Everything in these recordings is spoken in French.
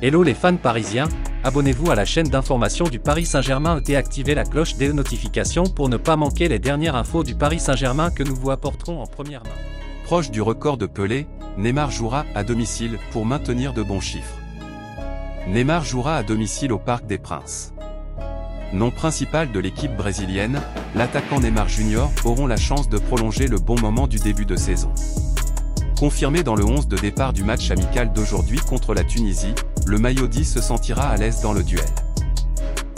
Hello les fans parisiens, abonnez-vous à la chaîne d'information du Paris Saint-Germain et activez la cloche des notifications pour ne pas manquer les dernières infos du Paris Saint-Germain que nous vous apporterons en première main. Proche du record de Pelé, Neymar jouera à domicile pour maintenir de bons chiffres. Neymar jouera à domicile au Parc des Princes. Nom principal de l'équipe brésilienne, l'attaquant Neymar Jr. auront la chance de prolonger le bon moment du début de saison. Confirmé dans le 11 de départ du match amical d'aujourd'hui contre la Tunisie, le maillot 10 se sentira à l'aise dans le duel.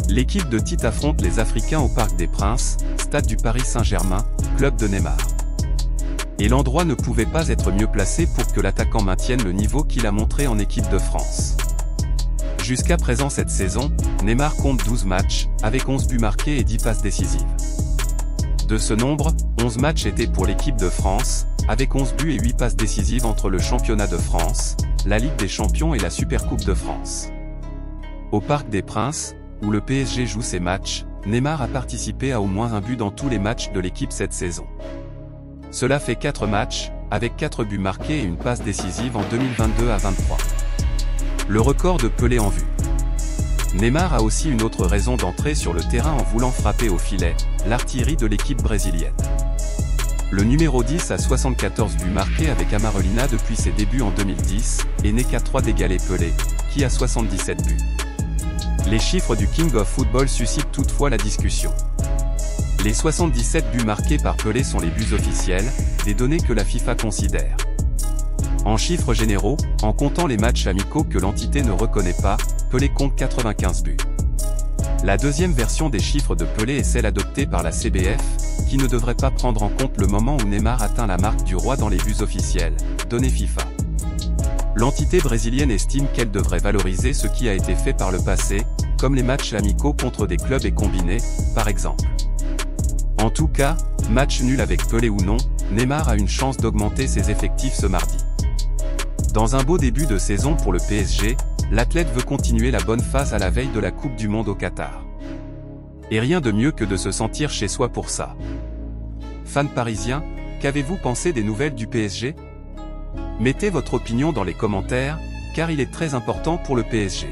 L'équipe de Tite affronte les Africains au Parc des Princes, stade du Paris Saint-Germain, club de Neymar. Et l'endroit ne pouvait pas être mieux placé pour que l'attaquant maintienne le niveau qu'il a montré en équipe de France. Jusqu'à présent cette saison, Neymar compte 12 matchs, avec 11 buts marqués et 10 passes décisives. De ce nombre, 11 matchs étaient pour l'équipe de France, avec 11 buts et 8 passes décisives entre le championnat de France, la Ligue des Champions et la Supercoupe de France. Au Parc des Princes, où le PSG joue ses matchs, Neymar a participé à au moins un but dans tous les matchs de l'équipe cette saison. Cela fait 4 matchs, avec 4 buts marqués et une passe décisive en 2022 à 23. Le record de Pelé en vue. Neymar a aussi une autre raison d'entrer sur le terrain en voulant frapper au filet, l'artillerie de l'équipe brésilienne. Le numéro 10 a 74 buts marqués avec Amarelina depuis ses débuts en 2010, et n'est qu'à 3 d'égaler Pelé, qui a 77 buts. Les chiffres du King of Football suscitent toutefois la discussion. Les 77 buts marqués par Pelé sont les buts officiels, des données que la FIFA considère. En chiffres généraux, en comptant les matchs amicaux que l'entité ne reconnaît pas, Pelé compte 95 buts. La deuxième version des chiffres de Pelé est celle adoptée par la CBF, qui ne devrait pas prendre en compte le moment où Neymar atteint la marque du roi dans les buts officiels, données FIFA. L'entité brésilienne estime qu'elle devrait valoriser ce qui a été fait par le passé, comme les matchs amicaux contre des clubs et combinés, par exemple. En tout cas, match nul avec Pelé ou non, Neymar a une chance d'augmenter ses effectifs ce mardi. Dans un beau début de saison pour le PSG, l'athlète veut continuer la bonne phase à la veille de la Coupe du Monde au Qatar. Et rien de mieux que de se sentir chez soi pour ça. Fans parisiens, qu'avez-vous pensé des nouvelles du PSG? Mettez votre opinion dans les commentaires, car il est très important pour le PSG.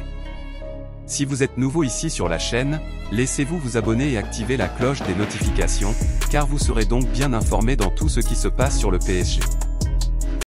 Si vous êtes nouveau ici sur la chaîne, laissez-vous vous abonner et activer la cloche des notifications, car vous serez donc bien informé dans tout ce qui se passe sur le PSG.